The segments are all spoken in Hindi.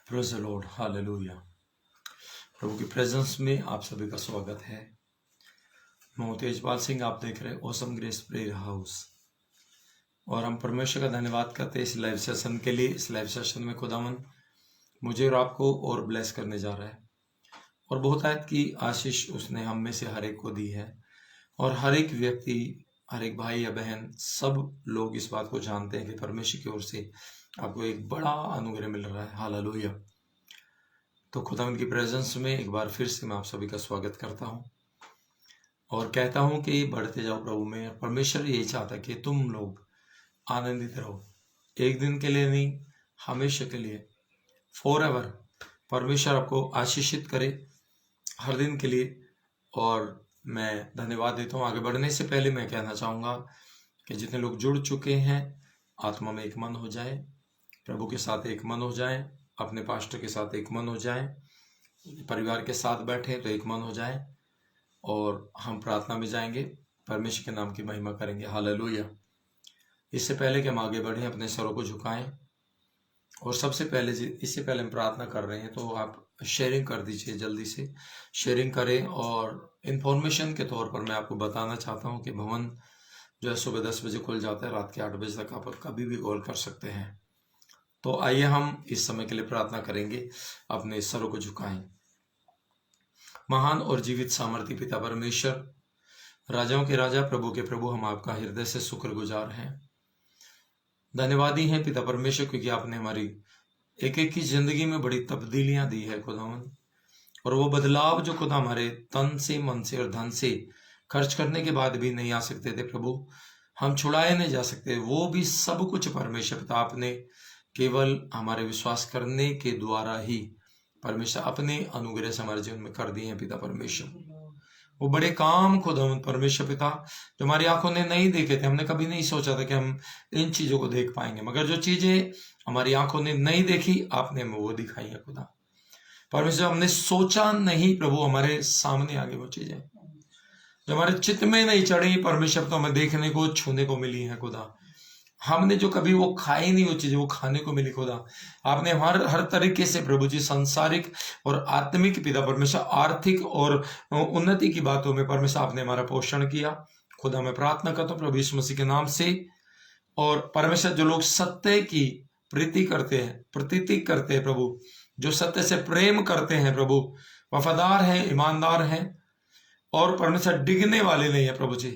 Praise the Lord, hallelujah. प्रभु की प्रेजेंस में आप सभी का स्वागत है। मैं हूं तेजपाल सिंह, आप देख रहे हैं ऑसम ग्रेस प्रेयर हाउस। और हम परमेश्वर का धन्यवाद करते हैं इस लाइव सेशन के लिए। इस लाइव सेशन में खुदावन मुझे और आपको और ब्लेस करने जा रहा है, और बहुत आयत की आशीष उसने हम में से हर एक को दी है। और हर एक व्यक्ति, हर एक भाई या बहन, सब लोग इस बात को जानते हैं कि परमेश्वर की ओर से आपको एक बड़ा अनुग्रह मिल रहा है। हालेलुया। तो खुदावंद की प्रेजेंस में एक बार फिर से मैं आप सभी का स्वागत करता हूं और कहता हूं कि बढ़ते जाओ प्रभु में। परमेश्वर यही चाहता है कि तुम लोग आनंदित रहो, एक दिन के लिए नहीं, हमेशा के लिए, फॉर एवर। परमेश्वर आपको आशीषित करे हर दिन के लिए। और मैं धन्यवाद देता हूं। आगे बढ़ने से पहले मैं कहना चाहूँगा कि जितने लोग जुड़ चुके हैं, आत्मा में एक मन हो जाए, प्रभु के साथ एक मन हो जाए, अपने पास्टर के साथ एक मन हो जाए, परिवार के साथ बैठे तो एक मन हो जाए, और हम प्रार्थना में जाएंगे, परमेश्वर के नाम की महिमा करेंगे। हालेलुया। इससे पहले कि हम आगे बढ़ें, अपने सरों को झुकाएं, और सबसे पहले इससे पहले हम प्रार्थना कर रहे हैं तो आप शेयरिंग कर दीजिए, जल्दी से शेयरिंग करें। और इन्फॉर्मेशन के तौर पर मैं आपको बताना चाहता हूं कि भवन जो है सुबह 10 बजे खुल जाता है, रात के 8 बजे तक आप कभी भी कॉल कर सकते हैं। तो आइए हम इस समय के लिए प्रार्थना करेंगे। अपने सरों को झुकाएं। महान और जीवित सामर्थी पिता परमेश्वर, राजाओं के राजा, प्रभु के प्रभु, हम आपका हृदय से शुक्रगुजार हैं, धन्यवादी हैं पिता परमेश्वर, क्योंकि आपने हमारी एक एक की जिंदगी में बड़ी तब्दीलियां दी है खुदावन। और वो बदलाव जो खुदा हमारे तन से, मन से और धन से खर्च करने के बाद भी नहीं आ सकते थे प्रभु, हम छुड़ाए नहीं जा सकते, वो भी सब कुछ परमेश्वर पिता आपने केवल हमारे विश्वास करने के द्वारा ही परमेश्वर अपने अनुग्रह से हमारे जीवन में कर दिए हैं पिता परमेश्वर। वो बड़े काम खुदा परमेश्वर पिता जो हमारी आंखों ने नहीं देखे थे, हमने कभी नहीं सोचा था कि हम इन चीजों को देख पाएंगे, मगर जो चीजें हमारी आंखों ने नहीं देखी, आपने हमें वो दिखाई है खुदा परमेश्वर। हमने सोचा नहीं प्रभु, हमारे सामने आगे वो चीजें जो हमारे चित्त में नहीं चढ़ी परमेश्वर, तो हमें देखने को, छूने को मिली है खुदा। हमने जो कभी वो खाई नहीं, वो चीजें वो खाने को मिली खुदा। आपने हर तरीके से प्रभु जी, सांसारिक और आत्मिक पिता परमेश्वर, आर्थिक और उन्नति की बातों में परमेश्वर आपने हमारा पोषण किया खुदा। मैं प्रार्थना करता हूँ प्रभु यीशु मसीह के नाम से। और परमेश्वर जो लोग सत्य की प्रीति करते हैं, प्रतीति करते हैं प्रभु, जो सत्य से प्रेम करते हैं प्रभु, वफादार हैं, ईमानदार हैं, और परमेश्वर डिगने वाले नहीं है प्रभु जी।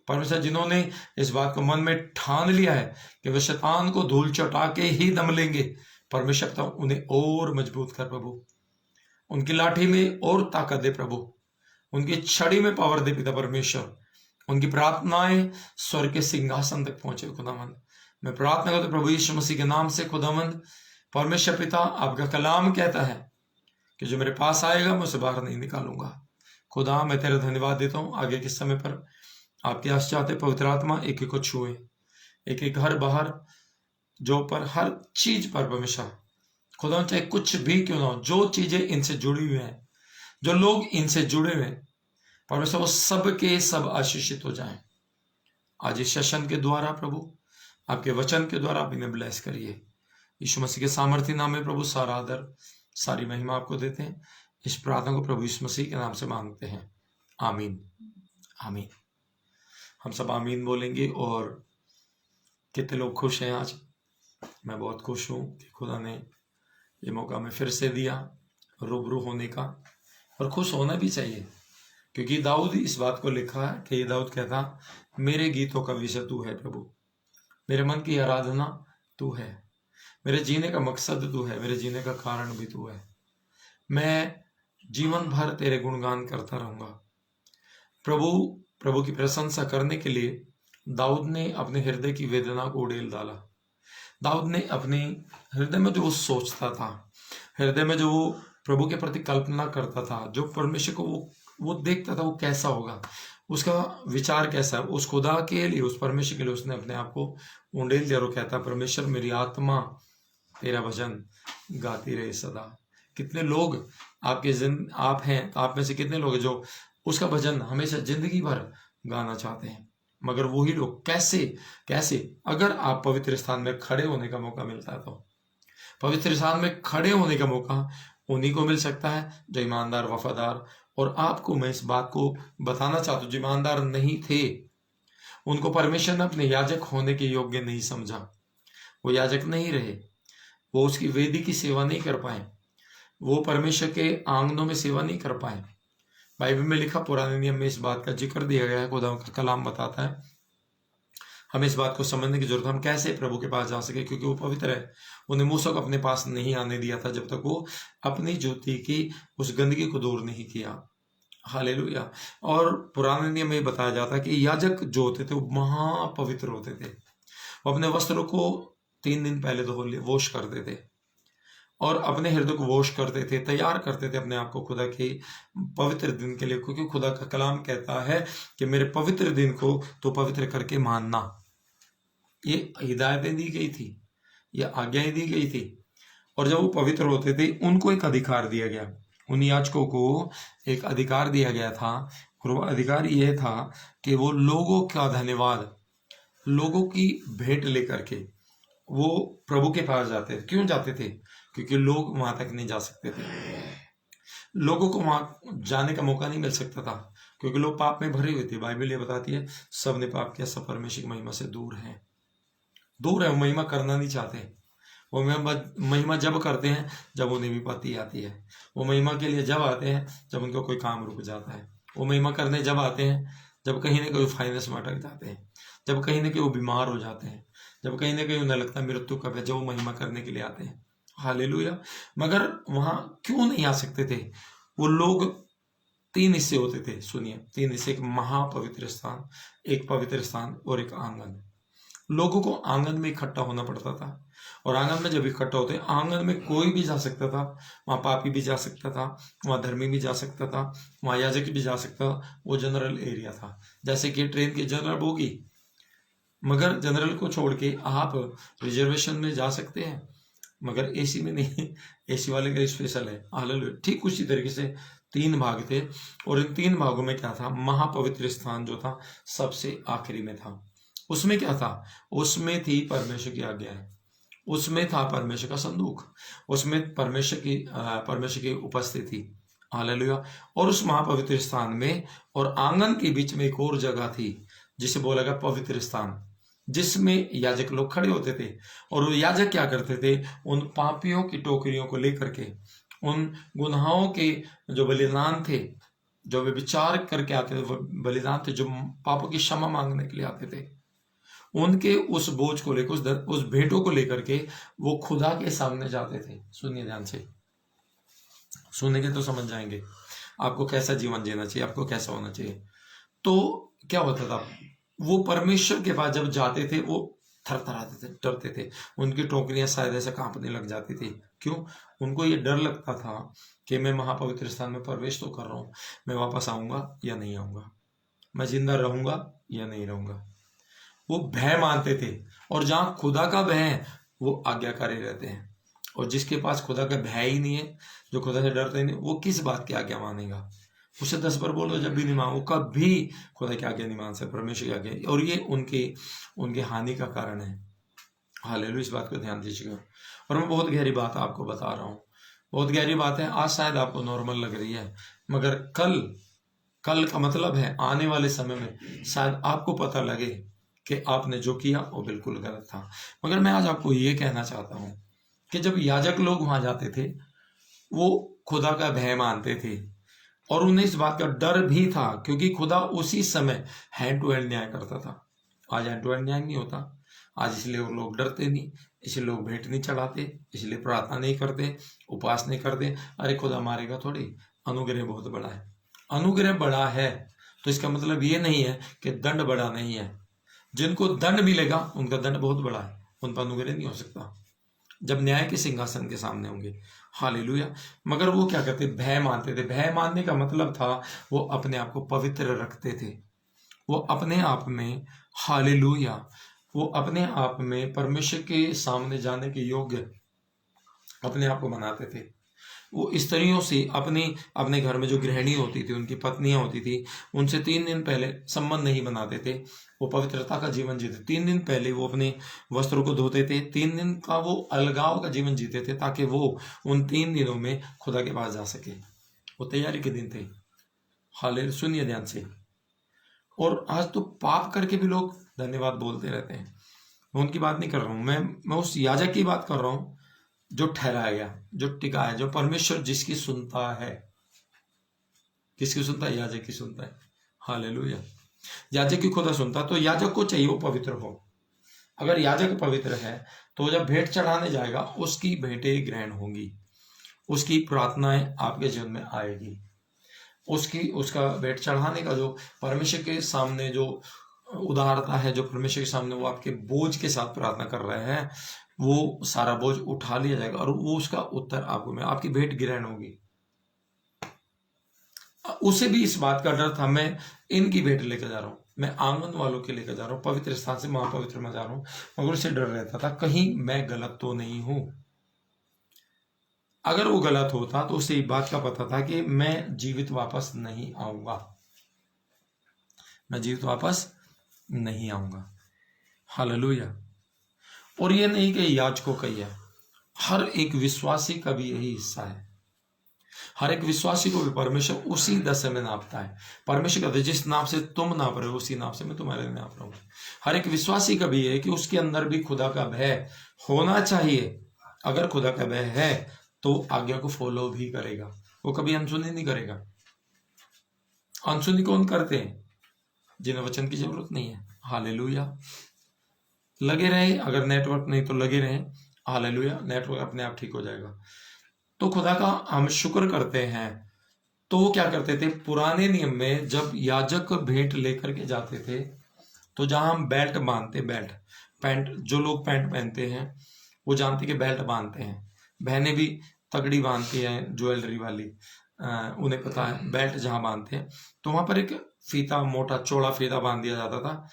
परमेश्वर जिन्होंने इस बात को मन में ठान लिया है कि वे शैतान को धूल चटा के ही दम लेंगे, परमेश्वर तो उन्हें और मजबूत कर प्रभु, उनकी लाठी में और ताकत दे प्रभु, उनकी छड़ी में पावर दे पिता परमेश्वर, उनकी प्रार्थनाएं स्वर्ग के सिंहासन तक पहुंचे खुदावंद। मैं प्रार्थना करता हूं प्रभु यीशु मसीह के नाम से खुदावंद। परमेश्वर पिता, आपका कलाम कहता है कि जो मेरे पास आएगा मैं उसे बाहर नहीं निकालूंगा। खुदा मैं तेरा धन्यवाद देता हूँ। आगे के समय पर आपके आस चाहते पवित्र आत्मा एक एक को छुए, एक एक घर बाहर, जो पर हर चीज पर परमेश्वर खुदा, चाहे कुछ भी क्यों ना हो, जो चीजें इनसे जुड़ी हुई हैं, जो लोग इनसे जुड़े हुए हैं परमेश्वर, वो सब के सब आशीषित हो जाएं। आज इस सेशन के द्वारा प्रभु, आपके वचन के द्वारा आप इन्हें ब्लेस करिए। यीशु मसीह के सामर्थ्य नाम में प्रभु सारा आदर, सारी महिमा आपको देते हैं। इस प्रार्थना को प्रभु यीशु मसीह के नाम से मांगते हैं, आमीन आमीन। हम सब आमीन बोलेंगे। और कितने लोग खुश हैं आज? मैं बहुत खुश हूं कि खुदा ने ये मौका में फिर से दिया रूबरू होने का, और खुश होना भी चाहिए, क्योंकि दाऊद इस बात को लिखा है कि ये दाऊद कहता, मेरे गीतों का विषय तू है प्रभु, मेरे मन की आराधना तू है, मेरे जीने का मकसद तू है, मेरे जीने का कारण भी तू है, मैं जीवन भर तेरे गुणगान करता रहूंगा। प्रभु की प्रशंसा करने के लिए दाऊद ने अपने हृदय की वेदना को उड़ेल डाला। दाऊद ने अपने हृदय में जो वो सोचता था, हृदय में जो वो प्रभु के प्रति कल्पना करता था, जो परमेश्वर को वो देखता था, वो कैसा होगा, उसका विचार कैसा है, उस खुदा के लिए, उस परमेश्वर के लिए उसने अपने आप को उंडेल दिया। और कहता, परमेश्वर मेरी आत्मा तेरा भजन गाती रहे सदा। कितने लोग आप हैं, आप में से कितने लोग हैं जो उसका भजन हमेशा जिंदगी भर गाना चाहते हैं, मगर वही लोग कैसे, अगर आप पवित्र स्थान में खड़े होने का मौका मिलता है तो पवित्र स्थान में खड़े होने का मौका उन्हीं को मिल सकता है जो ईमानदार, वफादार, और आपको मैं इस बात को बताना चाहता हूं, जो ईमानदार नहीं थे उनको परमेश्वर ने अपने याजक होने के योग्य नहीं समझा। वो याजक नहीं रहे, वो उसकी वेदी की सेवा नहीं कर पाए, वो परमेश्वर के आंगनों में सेवा नहीं कर पाए। बाइबल में लिखा, पुराने नियम में इस बात का जिक्र दिया गया है, खुदा का कलाम बताता है। हमें इस बात को समझने की जरूरत है, हम कैसे प्रभु के पास जा सके, क्योंकि वो पवित्र है। उन्हें मूसा को अपने पास नहीं आने दिया था जब तक वो अपनी ज्योति की उस गंदगी को दूर नहीं किया। हालेलुया। और पुराने नियम में बताया जाता है कि याजक जो होते थे वो महापवित्र होते थे। वो अपने वस्त्रों को 3 दिन पहले तो वॉश करते थे और अपने हृदय को वॉश करते थे, तैयार करते थे अपने आप को खुदा के पवित्र दिन के लिए, क्योंकि खुदा का कलाम कहता है कि मेरे पवित्र दिन को तो पवित्र करके मानना। ये हिदायतें दी गई थी, ये आज्ञाएं दी गई थी। और जब वो पवित्र होते थे उनको एक अधिकार दिया गया, उन याजकों को एक अधिकार दिया गया था, और वो अधिकार यह था कि वो लोगों का धन्यवाद, लोगों की भेंट लेकर के वो प्रभु के पास जाते थे। क्यों जाते थे? क्योंकि लोग वहां तक नहीं जा सकते थे, लोगों को वहां जाने का मौका नहीं मिल सकता था, क्योंकि लोग पाप में भरे हुए थे। बाइबल ये बताती है सब ने पाप किया, सब परमेश्वर की महिमा से दूर है, दूर है। वो महिमा करना नहीं चाहते। वो महिमा जब करते हैं जब उन्हें विपत्ति आती है। वो महिमा के लिए जब आते हैं जब उनका कोई काम रुक जाता है। वो महिमा करने जब आते हैं जब कहीं ना कहीं फाइनेंस में अटक जाते हैं, जब कहीं ना कहीं वो बीमार हो जाते हैं, जब कहीं ना कहीं उन्हें लगता है मृत्यु कब है, जब वो महिमा करने के लिए आते हैं। हालेलुया। मगर वहां क्यों नहीं आ सकते थे वो लोग? 3 हिस्से होते थे, सुनिए, 3 हिस्से। एक महापवित्र स्थान, एक पवित्र स्थान और एक आंगन। लोगों को आंगन में इकट्ठा होना पड़ता था, और आंगन में जब इकट्ठा होते, आंगन में कोई भी जा सकता था। वहां पापी भी जा सकता था, वहां धर्मी भी जा सकता था, वहां याजक भी जा सकता था। वो जनरल एरिया था, जैसे कि ट्रेन की जनरल बोगी। मगर जनरल को छोड़ के आप रिजर्वेशन में जा सकते हैं, मगर एसी में नहीं। एसी वाले का स्पेशल है। हालेलुया। ठीक उसी तरीके से 3 भाग थे, और इन 3 भागों में क्या था? महापवित्र स्थान जो था सबसे आखिरी में था। उसमें क्या था? उसमें थी परमेश्वर की आज्ञाएं, उसमें था परमेश्वर का संदूक, उसमें परमेश्वर की उपस्थिति। हालेलुया। और उस महापवित्र स्थान में और आंगन के बीच में एक और जगह थी जिसे बोला गया पवित्र स्थान, जिसमें याजक लोग खड़े होते थे। और वो याजक क्या करते थे? उन पापियों की टोकरियों को लेकर के, उन गुनाहों के जो बलिदान थे, जो वे विचार करके आते थे, वो बलिदान थे जो पापों की क्षमा मांगने के लिए आते थे, उनके उस बोझ को लेकर, उस भेंटों को लेकर के वो खुदा के सामने जाते थे। सुनिए ध्यान से, सुनेंगे तो समझ जाएंगे आपको कैसा जीवन जीना चाहिए, आपको कैसा होना चाहिए। तो क्या होता था? वो परमेश्वर के पास जब जाते थे वो थरथराते थे, डरते थे। उनकी टोकरियां शायद ऐसे कांपने लग जाती थी। क्यों? उनको ये डर लगता था कि मैं महापवित्र स्थान में प्रवेश तो कर रहा हूं, मैं वापस आऊंगा या नहीं आऊंगा, मैं जिंदा रहूंगा या नहीं रहूंगा। वो भय मानते थे, और जहां खुदा का भय है वो आज्ञाकारी रहते हैं। और जिसके पास खुदा का भय ही नहीं है, जो खुदा से डरते नहीं, वो किस बात की आज्ञा मानेगा? उसे 10 बार बोलो जब भी नहीं मांगो, कभी खुदा की आज्ञा नहीं मान सकते, परमेश्वर की आज्ञा। और ये उनके हानि का कारण है। हालेलुया। इस बात को ध्यान दीजिएगा। और मैं बहुत गहरी बात आपको बता रहा हूँ, बहुत गहरी बात है। आज शायद आपको नॉर्मल लग रही है, मगर कल का मतलब है आने वाले समय में शायद आपको पता लगे कि आपने जो किया वो बिल्कुल गलत था। मगर मैं आज आपको ये कहना चाहता हूं कि जब याजक लोग वहां जाते थे वो खुदा का भय मानते थे, और उन्हें इस बात का डर भी था, क्योंकि खुदा उसी समय हैंड टू हैंड न्याय करता था। आज हैंड टू हैंड न्याय नहीं होता। आज इसलिए वो लोग डरते नहीं, इसलिए लोग भेंट नहीं चढ़ाते, इसलिए प्रार्थना नहीं करते, उपवास नहीं करते। अरे खुदा मारेगा थोड़ी, अनुग्रह बहुत बड़ा है। अनुग्रह बड़ा है तो इसका मतलब ये नहीं है कि दंड बड़ा नहीं है। जिनको दंड मिलेगा उनका दंड बहुत बड़ा है, उन पर अनुग्रह नहीं हो सकता जब न्याय के सिंहासन के सामने होंगे। हालेलुया। मगर वो क्या करते? भय मानते थे। भय मानने का मतलब था वो अपने आप को पवित्र रखते थे, वो अपने आप में, हालेलुया, वो अपने आप में परमेश्वर के सामने जाने के योग्य अपने आप को बनाते थे। वो स्त्रियों से अपने घर में जो गृहिणी होती थी, उनकी पत्नियां होती थी, उनसे 3 दिन पहले संबंध नहीं बनाते थे। वो पवित्रता का जीवन जीते। 3 दिन पहले वो अपने वस्त्रों को धोते थे। 3 दिन का वो अलगाव का जीवन जीते थे, ताकि वो उन 3 दिनों में खुदा के पास जा सके। वो तैयारी के दिन थे। हालेलुया, सुनिए ध्यान से। और आज तो पाप करके भी लोग धन्यवाद बोलते रहते हैं। मैं उनकी बात नहीं कर रहा हूं, मैं उस याजक की बात कर रहा हूं जो ठहराया गया, जो टिका है, जो परमेश्वर जिसकी सुनता है। किसकी सुनता है? याजक की सुनता है। हालेलुया। याजक की खुदा सुनता, तो याजक को चाहिए वो पवित्र हो। अगर याजक पवित्र है तो जब भेंट चढ़ाने जाएगा, उसकी भेंटें ग्रहण होंगी, उसकी प्रार्थनाएं आपके जीवन में आएगी, उसका भेंट चढ़ाने का जो परमेश्वर के सामने जो उदारता है, जो परमेश्वर के सामने वो आपके बोझ के साथ प्रार्थना कर रहे हैं, वो सारा बोझ उठा लिया जाएगा और वो उसका उत्तर आपको में, आपकी भेंट ग्रहण होगी। उसे भी इस बात का डर था, मैं इनकी भेंट लेकर जा रहा हूं, मैं आंगन वालों के लेकर जा रहा हूं, पवित्र स्थान से महापवित्र में जा रहा हूं, मगर उसे डर रहता था कहीं मैं गलत तो नहीं हूं। अगर वो गलत होता तो उसे इस बात का पता था कि मैं जीवित वापस नहीं आऊंगा, मैं जीवित वापस नहीं आऊंगा। हालेलुया। और ये नहीं कि याजकों का ही है, हर एक विश्वासी का भी यही हिस्सा है। हर एक विश्वासी को भी परमेश्वर उसी दशा में नापता है। परमेश्वर कहते हैं जिस नाप से तुम नाप रहे हो, उसी नाप से मैं तुम्हारे लिए नाप रहा हूं। हर एक विश्वासी का भी है कि उसके अंदर भी खुदा का भय होना चाहिए। अगर खुदा का भय है तो आज्ञा को फॉलो भी करेगा, वो कभी अनसुनी नहीं करेगा। अनसुनी कौन करते हैं? जिन्हें वचन की जरूरत नहीं है। हालेलुया। लगे रहे, अगर नेटवर्क नहीं तो लगे रहे। हालेलुया। नेटवर्क अपने आप ठीक हो जाएगा। तो खुदा का हम शुक्र करते हैं। तो वो क्या करते थे? पुराने नियम में जब याजक भेंट लेकर के जाते थे, तो जहां हम बेल्ट बांधते, बेल्ट पैंट, जो लोग पैंट पहनते हैं वो जानते कि बेल्ट बांधते हैं। बहनें भी तगड़ी बांधती हैं, ज्वेलरी वाली, उन्हें पता है बेल्ट जहां बांधते हैं। तो वहां पर एक फीता, मोटा चौड़ा फीता बांध दिया जाता था,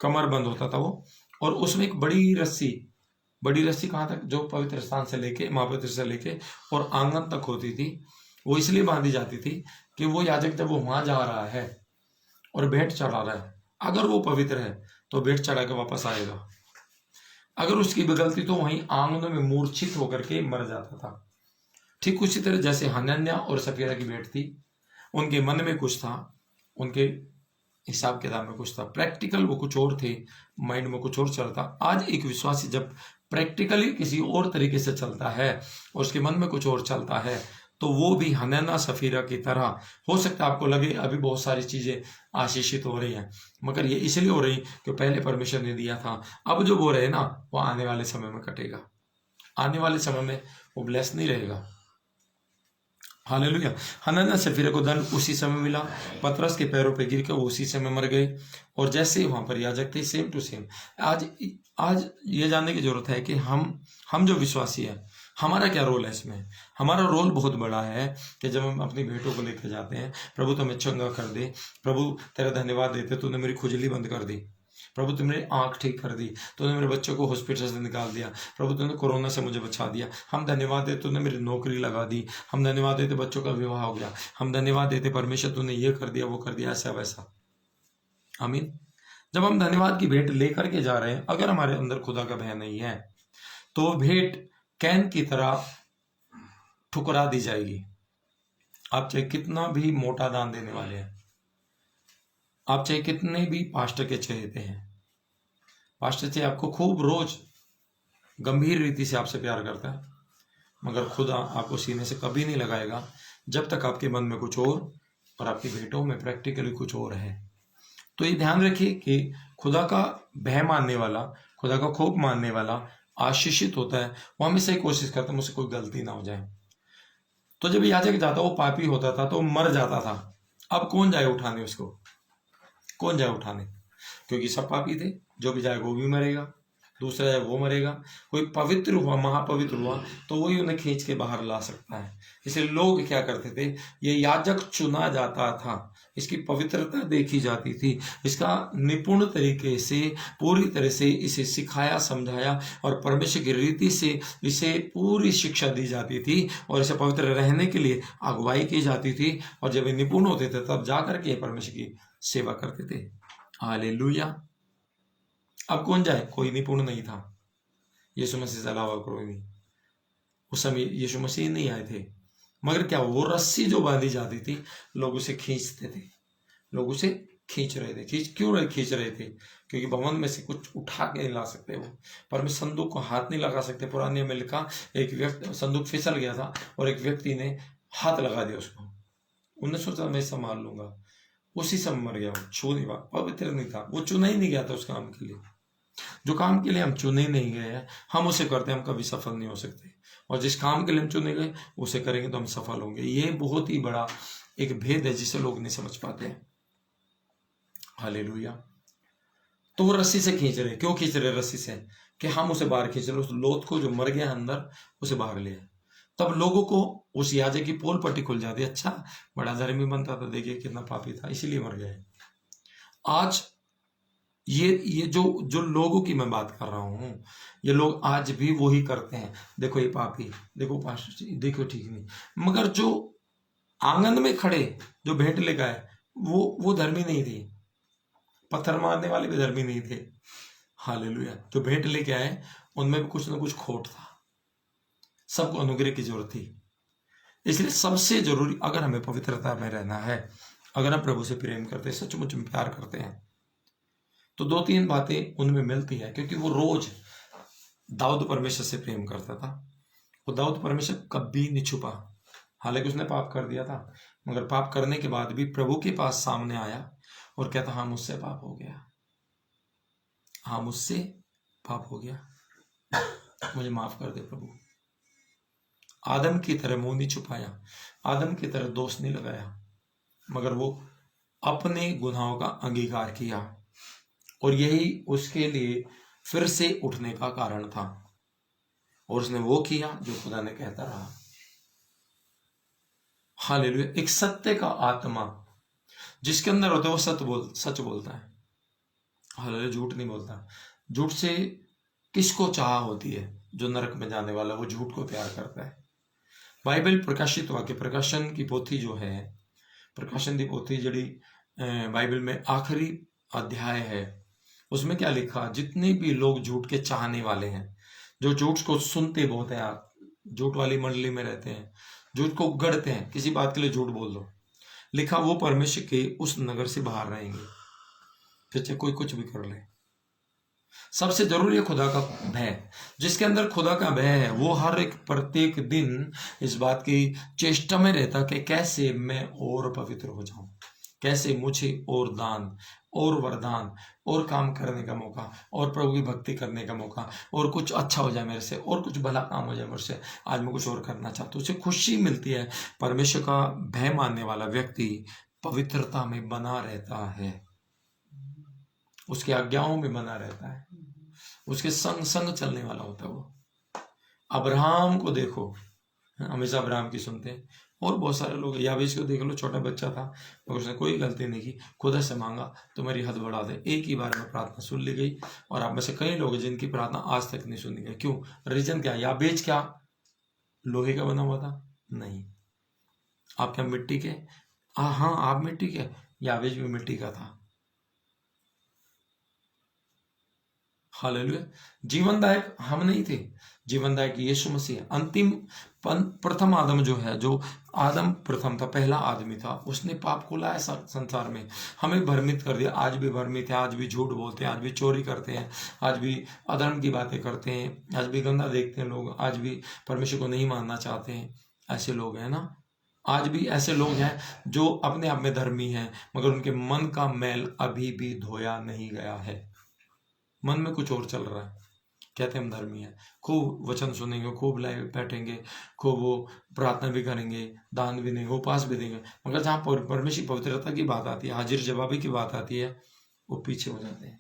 कमर बंद होता था वो, और उसमें एक बड़ी रस्सी कहाँ तक? जो पवित्र स्थान से लेके, महापवित्र से लेके और आंगन तक होती थी। वो इसलिए बांधी जाती थी कि वो याजक जब वो वहां जा रहा है और भेंट चढ़ा रहा है, अगर वो पवित्र है तो भेंट चढ़ा के वापस आएगा। अगर उसकी गलती तो वहीं आंगनों में मूर्छित होकर के मर जाता था। ठीक उसी तरह जैसे हनन्याह और सफीरा की भेंट थी, उनके मन में कुछ था, उनके हिसाब किताब में कुछ था, प्रैक्टिकल वो कुछ और थे, माइंड में कुछ और चलता। आज एक विश्वासी जब प्रैक्टिकली किसी और तरीके से चलता है और उसके मन में कुछ और चलता है, तो वो भी हनन्याह सफीरा की तरह हो सकता है। आपको लगे अभी बहुत सारी चीजें आशीषित हो रही हैं, मगर ये इसलिए हो रही कि पहले परमेश्वर ने दिया था। अब जो वो रहे ना, वो आने वाले समय में कटेगा। आने वाले समय में वो ब्लेस नहीं रहेगा। हालेलुया। हनन्याह सफीरा को धन उसी समय मिला, पतरस के पैरों पे गिर के वो उसी समय मर गए, और जैसे वहां पर याजक थे, सेम टू सेम। आज ये जानने की जरूरत है कि हम जो विश्वासी है, हमारा क्या रोल है इसमें। हमारा रोल बहुत बड़ा है कि जब हम अपनी भेंटों को लेकर जाते हैं, प्रभु तुम्हें चंगा कर दे, प्रभु तेरा धन्यवाद देते, तूने मेरी खुजली बंद कर दी, प्रभु तुमने आंख ठीक कर दी, तूने मेरे बच्चों को हॉस्पिटल से निकाल दिया, प्रभु तूने कोरोना से मुझे बचा दिया। हम धन्यवाद देते, तूने मेरी नौकरी लगा दी। हम धन्यवाद देते, बच्चों का विवाह हो गया। हम धन्यवाद देते, परमेश्वर तूने ये कर दिया, वो कर दिया, ऐसा वैसा। आमीन। जब हम धन्यवाद की भेंट लेकर के जा रहे हैं, अगर हमारे अंदर खुदा का भय नहीं है, तो भेंट कैन की तरह ठुकरा दी जाएगी। आप चाहे कितना भी मोटा दान देने वाले हैं, आप चाहे कितने भी पास्टर के चहेते हैं, पास्टर चाहे आपको खूब रोज गंभीर रीति से आपसे प्यार करता है, मगर खुदा आपको सीने से कभी नहीं लगाएगा जब तक आपके मन में कुछ और आपकी भेंटों में प्रैक्टिकली कुछ और है। तो ये ध्यान रखिए कि खुदा का भय मानने वाला, खुदा का खौफ मानने वाला आशीषित होता है। वो हमेशा ही कोशिश करता है मुझसे कोई गलती ना हो जाए। तो जब याजक जाता, वो पापी होता था, तो वो मर जाता था। अब कौन जाए उठाने उसको? कौन जाए उठाने? क्योंकि सब पापी थे, जो भी जाएगा वो भी मरेगा। दूसरा है वो मरेगा। कोई पवित्र हुआ, महापवित्र हुआ, तो वही उन्हें खींच के बाहर ला सकता है। इसलिए लोग क्या करते थे, ये याजक चुना जाता था, इसकी पवित्रता देखी जाती थी, इसका निपुण तरीके से पूरी तरह से इसे सिखाया समझाया और परमेश्वर की रीति से इसे पूरी शिक्षा दी जाती थी और इसे पवित्र रहने के लिए अगुवाई की जाती थी। और जब ये निपुण होते थे तब जाकर के परमेश्वर की सेवा करते थे। हालेलुया। अब कौन जाए, कोई निपुण नहीं था, यीशु मसीह से अलावा कोई नहीं। उस समय यीशु मसीह नहीं आए थे, मगर क्या वो रस्सी जो बांधी जाती थी, लोग उसे खींचते थे, लोग उसे खींच रहे थे। क्यों खींच रहे थे? क्योंकि भवन में से कुछ उठा के नहीं ला सकते वो, पर में संदूक को हाथ नहीं लगा सकते। पुराने में लिखा, एक व्यक्ति, संदूक फिसल गया था और एक व्यक्ति ने हाथ लगा दिया उसको, उन्होंने सोचा मैं संभाल लूंगा, उसी समय मर गया वो। छू नहीं, पवित्र नहीं था, वो चुना ही नहीं गया था उस काम के लिए। जो काम के लिए हम चुने नहीं गए हैं, हम उसे करते हैं, हम कभी सफल नहीं हो सकते। और जिस काम के लिए हम चुने गए उसे करेंगे तो हम सफल होंगे। ये बहुत ही बड़ा एक भेद है जिसे लोग नहीं समझ पाते हैं। हालेलुया। तो वो रस्सी से खींच रहे, क्यों खींच रहे रस्सी से? कि हम उसे बाहर खींच रहे, उस लोथ को जो मर गया अंदर उसे बाहर ले। तब लोगों को उस याजक की पोल पट्टी खुल जाती, अच्छा बड़ा धर्मी बनता था, देखिए कितना पापी था, इसीलिए मर गया। आज ये जो लोगों की मैं बात कर रहा हूं, ये लोग आज भी वही करते हैं। देखो ये पापी, देखो पास्टर जी, देखो ठीक नहीं। मगर जो आंगन में खड़े जो भेंट लेकर आए वो धर्मी नहीं थी, पत्थर मारने वाले भी धर्मी नहीं थे। हालेलुया। जो भेंट लेके आए उनमें भी कुछ ना कुछ खोट था, सबको अनुग्रह की जरूरत थी। इसलिए सबसे जरूरी, अगर हमें पवित्रता में रहना है, अगर हम प्रभु से प्रेम करते हैं, सचमुच में प्यार करते हैं, तो 2-3 बातें उनमें मिलती है। क्योंकि वो रोज दाऊद परमेश्वर से प्रेम करता था, वो दाऊद परमेश्वर कभी नहीं छुपा। हालांकि उसने पाप कर दिया था, मगर पाप करने के बाद भी प्रभु के पास सामने आया और कहता, हाँ मुझसे पाप हो गया, हाँ मुझसे पाप हो गया, मुझे माफ कर दे प्रभु। आदम की तरह मुंह नहीं छुपाया, आदम की तरह दोष नहीं लगाया, मगर वो अपने गुनाहों का अंगीकार किया और यही उसके लिए फिर से उठने का कारण था। और उसने वो किया जो खुदा ने कहता रहा। हालेलुया। एक सत्य का आत्मा जिसके अंदर होता है वो सच बोलता है। हालेलुया। झूठ नहीं बोलता। झूठ से किसको चाह होती है? जो नरक में जाने वाला, वो झूठ को प्यार करता है। बाइबल प्रकाशित वाक्य, प्रकाशन की पोथी जो है, प्रकाशन की पोथी जड़ी बाइबल में आखिरी अध्याय है, उसमें क्या लिखा? जितने भी लोग झूठ के चाहने वाले हैं, जो झूठ को सुनते बहुत है, आप झूठ वाली मंडली में रहते हैं, झूठ को गढ़ते हैं, किसी बात के लिए झूठ बोल दो, लिखा वो परमेश्वर के उस नगर से बाहर रहेंगे, फिर चाहे कोई कुछ भी कर ले। सबसे जरूरी है खुदा का भय। जिसके अंदर खुदा का भय है वो हर एक प्रत्येक दिन इस बात की चेष्टा में रहता कि कैसे मैं और पवित्र हो जाऊं, कैसे मुझे और दान और वरदान और काम करने का मौका और प्रभु की भक्ति करने का मौका और कुछ अच्छा हो जाए मेरे से, और कुछ भला काम हो जाए मुझसे, आज मैं कुछ और करना चाहता हूँ। उसे खुशी मिलती है। परमेश्वर का भय मानने वाला व्यक्ति पवित्रता में बना रहता है, उसकी आज्ञाओं में बना रहता है, उसके संग संग चलने वाला होता है वो। अब्राहम को देखो, हमेशा अब्राहम की सुनते हैं। और बहुत सारे लोग, याबेश को देख लो, छोटा बच्चा था और उसने कोई गलती नहीं की, खुदा से मांगा तो मेरी हद बढ़ा दे, एक ही बार में प्रार्थना सुन ली गई। और आप में से कई लोग जिनकी प्रार्थना आज तक नहीं सुनी गई। क्यों? रीजन क्या? याबेश क्या लोहे का बना हुआ था? नहीं। आप क्या मिट्टी के? हाँ आप मिट्टी के, याबेश भी मिट्टी का था। हालेलुया। जीवनदायक हम नहीं थे, जीवनदायक यीशु मसीह। अंतिम प्रथम आदम जो है, जो आदम प्रथम था, पहला आदमी था, उसने पाप को लाया संसार में, हमें भ्रमित कर दिया। आज भी भ्रमित है, आज भी झूठ बोलते हैं, आज भी चोरी करते हैं, आज भी अधर्म की बातें करते हैं, आज भी गंदा देखते हैं लोग, आज भी परमेश्वर को नहीं मानना चाहते हैं। ऐसे लोग हैं ना, आज भी ऐसे लोग हैं जो अपने आप में धर्मी हैं, मगर उनके मन का मैल अभी भी धोया नहीं गया है। मन में कुछ और चल रहा है। कहते हम धर्मी हैं, खूब वचन सुनेंगे, खूब लाइव बैठेंगे, खूब वो प्रार्थना भी करेंगे, दान भी देंगे, उपास भी देंगे, मगर जहाँ परमेश्वर पवित्रता की बात आती है, हाजिर जवाबी की बात आती है, वो पीछे हो जाते हैं।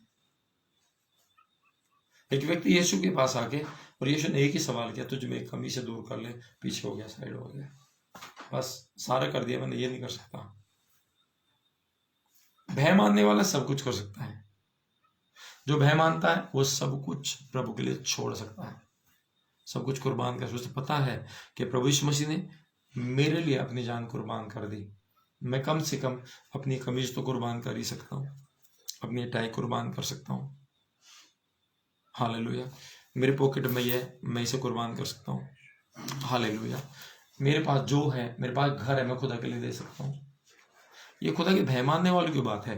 एक व्यक्ति यीशु के पास आके और यीशु ने एक ही सवाल किया, तुझ में एक कमी से दूर कर ले, पीछे हो गया, साइड हो गया, बस सारा कर दिया मैंने, ये नहीं कर सकता। भय मानने वाला सब कुछ कर सकता है। जो भय मानता है वो सब कुछ प्रभु के लिए छोड़ सकता है, सब कुछ कुर्बान कर। उसे पता है कि प्रभु यीशु मसीह ने मेरे लिए अपनी जान कुर्बान कर दी, मैं कम से कम अपनी कमीज तो कुर्बान कर ही सकता हूँ, अपनी टाई कुर्बान कर सकता हूँ। हालेलुया। मेरे पॉकेट में ये है, मैं इसे कुर्बान कर सकता हूँ। हालेलुया। मेरे पास जो है, मेरे पास घर है, मैं खुदा के लिए दे सकता हूँ। ये खुदा के भय मानने वालों की बात है।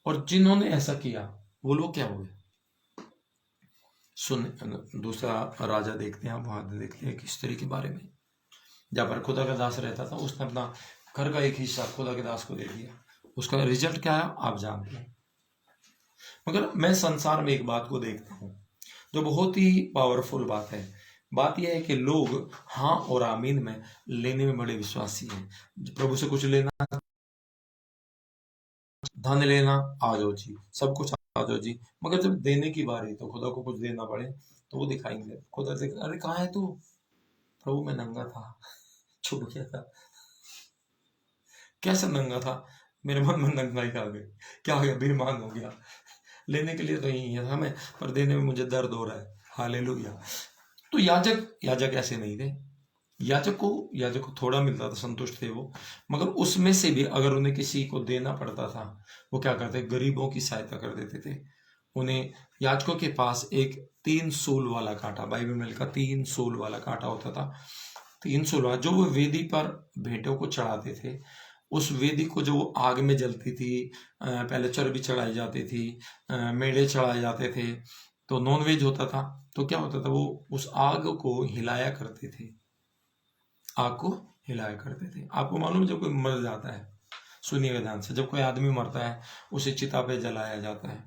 और जिन्होंने ऐसा किया वो लोग क्या हुए? सुन, दूसरा राजा देखते हैं, वहां देखते हैं किस तरह के बारे में। जहाँ पर खुदा का दास रहता था, उसने अपना घर का एक हिस्सा खुदा के दास को दे दिया। उसका रिजल्ट क्या है आप जानते हैं। मगर मैं संसार में एक बात को देखता हूँ जो बहुत ही पावरफुल बात है। बात यह है कि लोग हाँ और आमीन में लेने में बड़े विश्वासी हैं। प्रभु से कुछ लेना, धन लेना, आ जाओ जी, सब कुछ आ जाओ जी, मगर जब देने की बारी तो खुदा को कुछ देना पड़े तो वो दिखाएंगे। खुदा से, अरे कहाँ है तू? प्रभु मैं नंगा था, छुप गया था। कैसे नंगा था? मेरे मन में नंगाई आ गई, क्या हो गया? बेईमान हो गया। लेने के लिए तो यही है हमें, पर देने में मुझे दर्द हो रहा है। हालेलुया। तो याजक ऐसे नहीं थे। याजक को थोड़ा मिलता था, संतुष्ट थे वो, मगर उसमें से भी अगर उन्हें किसी को देना पड़ता था, वो क्या करते? गरीबों की सहायता कर देते थे। उन्हें याजकों के पास एक 3 सूल वाला कांटा, बाइबल में लिखा 3 सूल वाला कांटा होता था। 3 सूल वाला, जो वो वेदी पर भेंटों को चढ़ाते थे, उस वेदी को जो आग में जलती थी, पहले चर्बी चढ़ाई जाती थी, मेढ़े चढ़ाए जाते थे, तो नॉन वेज होता था। तो क्या होता था, वो उस आग को हिलाया करते थे, आग को हिलाया करते थे। आपको मालूम है, जब कोई मर जाता है, सुनिएगा ध्यान से, जब कोई आदमी मरता है उसे चिता पे जलाया जाता है,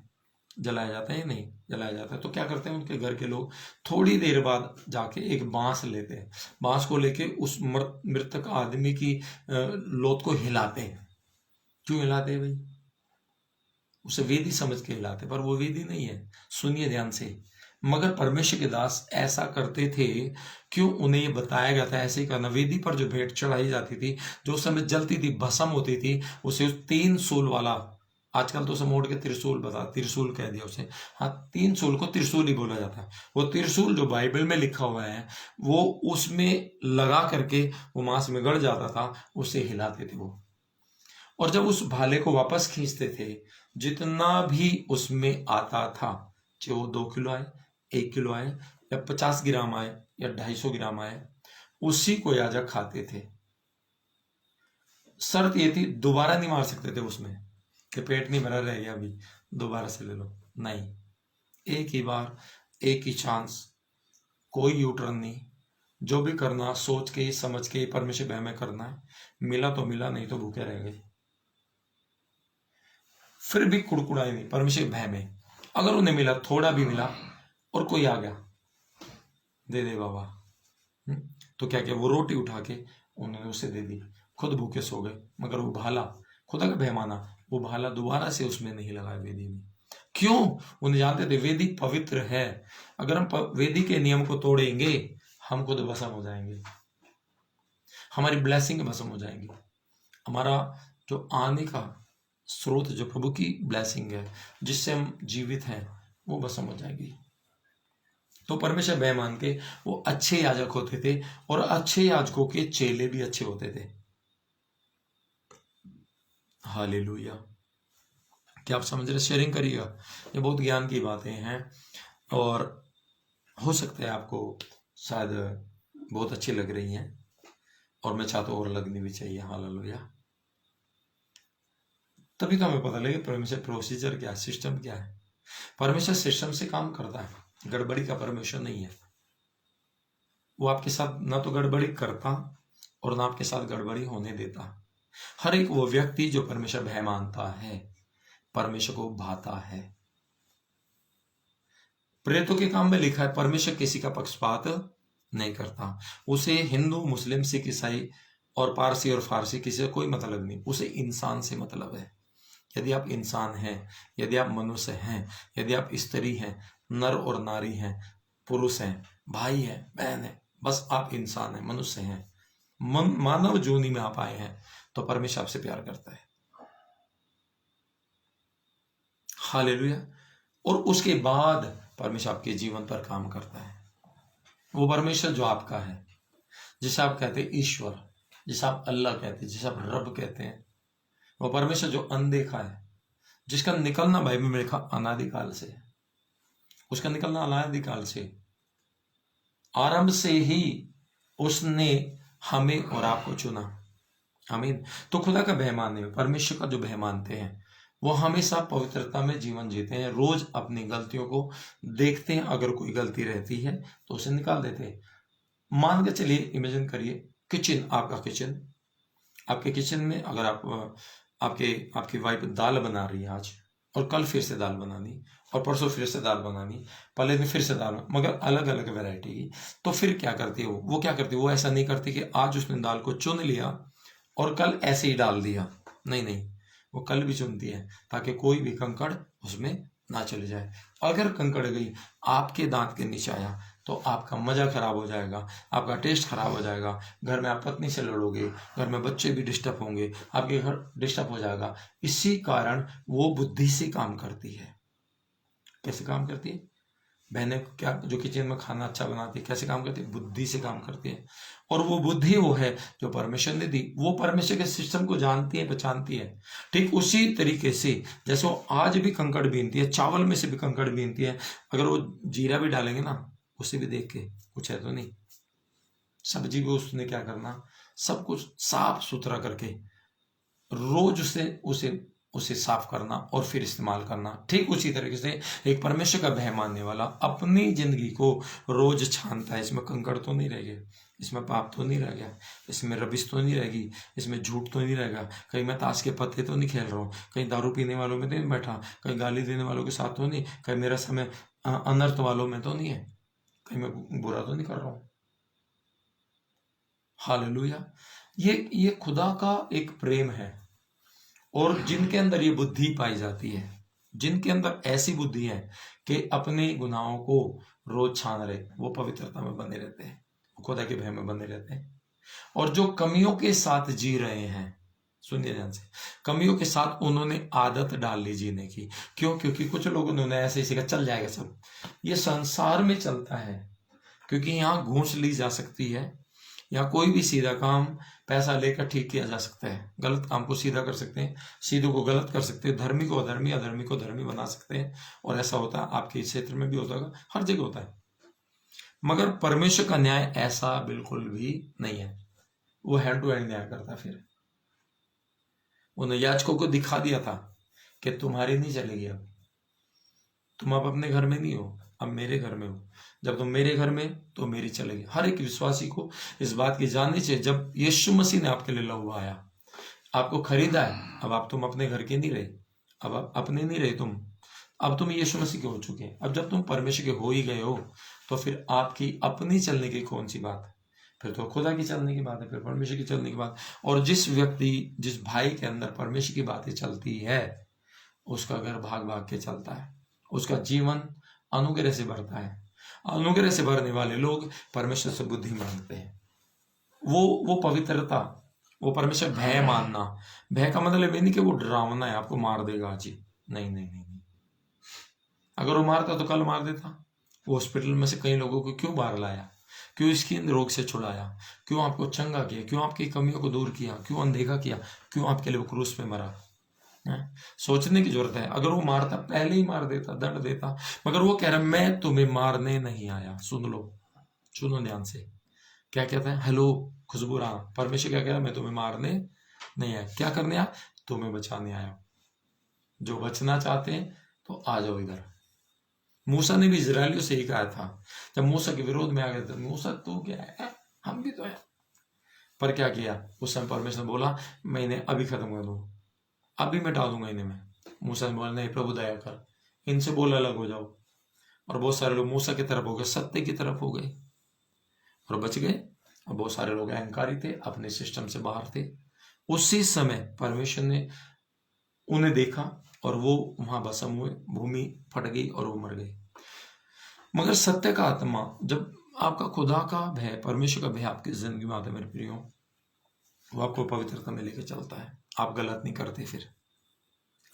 जलाया जाता है या नहीं जलाया जाता है, तो क्या करते हैं उनके घर के लोग? थोड़ी देर बाद जाके एक बांस लेते हैं, बांस को लेके उस मृतक आदमी की लोथ को हिलाते हैं। क्यों हिलाते हैं भाई? उसे वेदी समझ के हिलाते, पर वो वेदी नहीं है। सुनिए ध्यान से, मगर परमेश्वर के दास ऐसा करते थे। क्यों? उन्हें ये बताया गया था ऐसे ही करना। वेदी पर जो भेंट चढ़ाई जाती थी, जो उस समय जलती थी, भस्म होती थी, उसे 3 सूल वाला, आजकल तो उसे मोड़ के त्रिशूल कह दिया उसे। हाँ, 3 सूल को त्रिशूल ही बोला जाता है। वो त्रिशूल जो बाइबल में लिखा हुआ है, वो उसमें लगा करके वो मांस में गड़ जाता था, उसे हिलाते थे वो। और जब उस भाले को वापस खींचते थे, जितना भी उसमें आता था, चाहे वो 2 किलो आए, 1 किलो आए, या 50 ग्राम आए, या 250 ग्राम आए, उसी को याजक खाते थे। शर्त ये थी, दोबारा नहीं मार सकते थे उसमें कि पेट नहीं भरा रह गया, अभी दोबारा से ले लो, नहीं। एक ही बार, एक ही चांस, कोई यूटर्न नहीं। जो भी करना सोच के ही, समझ के ही, परमेश्वर भय में करना है। मिला तो मिला, नहीं तो भूखे रह गए। फिर भी कुड़कुड़ाए नहीं, परमेश्वर भय में। अगर उन्हें मिला, थोड़ा भी मिला, और कोई आ गया, दे दे बाबा, तो क्या किया? वो रोटी उठा के उन्होंने उसे दे दी, खुद भूखे सो गए। मगर वो भाला, खुदा का भय माना, वो भाला दोबारा से उसमें नहीं लगा वेदी में। क्यों? उन्हें जानते थे वेदी पवित्र है। अगर हम वेदी के नियम को तोड़ेंगे, हम खुद भस्म हो जाएंगे, हमारी ब्लेसिंग भस्म हो जाएंगी, हमारा जो आने का स्रोत, जो प्रभु की ब्लेसिंग है, जिससे हम जीवित हैं, वो भस्म हो जाएगी। तो परमेश्वर भय मान के वो अच्छे याजक होते थे, और अच्छे याजकों के चेले भी अच्छे होते थे। हालेलुया। क्या आप समझ रहे? शेयरिंग करिएगा, ये बहुत ज्ञान की बातें हैं, और हो सकता है आपको शायद बहुत अच्छी लग रही हैं, और मैं चाहता हूँ और लगनी भी चाहिए। हालेलुया। तभी तो हमें पता लगे परमेश्वर प्रोसीजर क्या है, सिस्टम क्या है। परमेश्वर सिस्टम से काम करता है, गड़बड़ी का परमेश्वर नहीं है। वो आपके साथ ना तो गड़बड़ी करता, और ना आपके साथ गड़बड़ी होने देता। हर एक वो व्यक्ति जो परमेश्वर भय मानता है, परमेश्वर को भाता है। प्रेरितों के काम में लिखा है, परमेश्वर किसी का पक्षपात नहीं करता। उसे हिंदू, मुस्लिम, सिख, ईसाई और पारसी और फारसी, किसी से कोई मतलब नहीं, उसे इंसान से मतलब है। यदि आप इंसान हैं, यदि आप मनुष्य हैं, यदि आप स्त्री हैं, नर और नारी हैं, पुरुष हैं, भाई हैं, बहन है, बस आप इंसान हैं, मनुष्य हैं, मानव जोनी में आप आए हैं, तो परमेश्वर आपसे प्यार करता है। हालेलुया। और उसके बाद परमेश्वर आपके जीवन पर काम करता है। वो परमेश्वर जो आपका है, जिसे आप कहते हैं ईश्वर, जिसे आप अल्लाह कहते हैं, जिसे आप रब कहते हैं, वो परमेश्वर जो अनदेखा है, जिसका निकलना बाइबल में लिखा अनादिकाल से है, उसका निकलना अनादिकाल से, आरंभ से ही उसने हमें और आपको चुना। आमीन। तो खुदा का भय मानने में, परमेश्वर का जो भय मानते हैं, वो हमेशा पवित्रता में जीवन जीते हैं। रोज अपनी गलतियों को देखते हैं, अगर कोई गलती रहती है तो उसे निकाल देते हैं। मान के चलिए, इमेजिन करिए किचन, आपका किचन, आपके किचन में अगर आपकी वाइफ दाल बना रही है आज, और कल फिर से दाल बनानी, और परसों फिर से दाल बनानी, पहले दिन फिर से दाल, मगर अलग अलग वैरायटी की, तो फिर क्या करती है वो क्या करती है, वो ऐसा नहीं करती कि आज उसने दाल को चुन लिया और कल ऐसे ही डाल दिया। नहीं नहीं, वो कल भी चुनती है ताकि कोई भी कंकड़ उसमें ना चले जाए। अगर कंकड़ गई आपके दांत के नीचे आया तो आपका मजा खराब हो जाएगा, आपका टेस्ट खराब हो जाएगा, घर में आप पत्नी से लड़ोगे, घर में बच्चे भी डिस्टर्ब होंगे, आपके घर डिस्टर्ब हो जाएगा। इसी कारण वो बुद्धि से काम करती है। कैसे काम करती है? बहनें क्या जो किचन में खाना अच्छा बनाती है, कैसे काम करती है? बुद्धि से काम करती है। और वो बुद्धि वो है जो परमेश्वर ने दी, वो परमेश्वर के सिस्टम को जानती है, पहचानती है। ठीक उसी तरीके से जैसे वो आज भी कंकड़ बीनती है, चावल में से भी कंकड़ बीनती है, अगर वो जीरा भी डालेंगे ना, उसे भी देख के कुछ है तो नहीं, सब्जी भी उसने क्या करना, सब कुछ साफ सुथरा करके रोज उसे उसे साफ करना और फिर इस्तेमाल करना। ठीक उसी तरीके से एक परमेश्वर का भय मानने वाला अपनी जिंदगी को रोज छानता है, इसमें कंकड़ तो नहीं रह गया, इसमें पाप तो नहीं रह गया, इसमें रबिश तो नहीं रहेगी, इसमें झूठ तो नहीं रहेगा, कहीं मैं ताश के पत्ते तो नहीं खेल रहा हूँ, कहीं दारू पीने वालों में तो नहीं बैठा, कहीं गाली देने वालों के साथ तो नहीं, कहीं मेरा समय अनर्थ वालों में तो नहीं है, कहीं मैं बुरा तो नहीं कर रहा हूँ। हालेलुया। ये खुदा का एक प्रेम है। और जिनके अंदर ये बुद्धि पाई जाती है, जिनके अंदर ऐसी बुद्धि है कि अपने गुनाहों को रोज छान रहे, वो पवित्रता में बने रहते हैं, खुदा के भय में बने रहते हैं। और जो कमियों के साथ जी रहे हैं, सुनिए ध्यान से, कमियों के साथ उन्होंने आदत डाल ली जीने की। क्यों? क्योंकि कुछ लोगों ने ऐसे ही सीखा, चल जाएगा सब, ये संसार में चलता है, क्योंकि यहाँ घूस ली जा सकती है, या कोई भी सीधा काम पैसा लेकर ठीक किया जा सकता है, गलत काम को सीधा कर सकते हैं, सीधे को गलत कर सकते हैं, धर्मी को अधर्मी, अधर्मी को धर्मी बना सकते हैं। और ऐसा होता है, आपके क्षेत्र में भी होता होगा, हर जगह होता है। मगर परमेश्वर का न्याय ऐसा बिल्कुल भी नहीं है, वो हैंड टू हैंड न्याय करता। फिर उन्होंने याजकों को दिखा दिया था कि तुम्हारी नहीं चलेगी, अब तुम अब अपने घर में नहीं हो, अब मेरे घर में हो, जब तुम मेरे घर में तो मेरी चलेगी। हर एक विश्वासी को इस बात की जाननी चाहिए, जब यीशु मसीह ने आपके लिए लहू बहाया, आपको खरीदा है, अब आप तुम अपने घर के नहीं रहे, अब आप अपने नहीं रहे, अब तुम यीशु मसीह के हो चुके हैं। अब जब तुम परमेश्वर के हो ही गए हो, तो फिर आपकी अपनी चलने की कौन सी बात है? फिर तो खुदा की चलने की बात है, फिर परमेश्वर की चलने की बात। और जिस भाई के अंदर परमेश्वर की बातें चलती है, उसका घर भाग भाग के चलता है, उसका जीवन अनुग्रह से भरता है। अनुग्रह से भरने वाले लोग परमेश्वर से बुद्धि मांगते हैं। वो पवित्रता, वो परमेश्वर भय मानना। भय का मतलब ये नहीं कि वो डरावना है, आपको मार देगा आज ही, नहीं नहीं नहीं नहीं। अगर वो मारता तो कल मार देता। वो हॉस्पिटल में से कई लोगों को क्यों बाहर लाया? क्यों स्किन रोग से छुड़ाया? क्यों आपको चंगा किया? क्यों आपकी कमियों को दूर किया? क्यों अनदेखा किया? क्यों आपके लिए वो क्रूस पे मरा? सोचने की जरूरत है। अगर वो मारता, पहले ही मार देता, दंड देता, मगर वो कह रहा मैं तुम्हें मारने नहीं आया। सुन लो, सुनो ध्यान से, क्या कहता है? हेलो खुशबू राणा, परमेश्वर क्या कह रहा है? मैं तुम्हें मारने नहीं आया, क्या करने आया? तुम्हें बचाने आया। जो बचना चाहते हैं तो आ जाओ इधर। मूसा ने भी इजरायलियों से ही कहा था, जब मूसा के विरोध में आ गए थे, मूसा तू क्या है, हम भी तो है। पर क्या किया उस समय? परमेश्वर ने बोला मैं इन्हें अभी खत्म कर दूंगा, अभी मिटा दूंगा इन्हें मैं। मूसा ने बोला नहीं प्रभु दया कर, इनसे बोल अलग हो जाओ। और बहुत सारे लोग मूसा की तरफ हो गए, सत्य की तरफ हो गए और बच गए। और बहुत सारे लोग अहंकारी थे, अपने सिस्टम से बाहर थे। उसी समय परमेश्वर ने उन्हें देखा और वो वहां भस्म हुए, भूमि फट गई और वो मर गए। मगर सत्य का आत्मा, जब आपका खुदा का भय, परमेश्वर का भय आपकी जिंदगी में आता है मेरे प्रियो, वो आपको पवित्रता में लेकर चलता है। आप गलत नहीं करते, फिर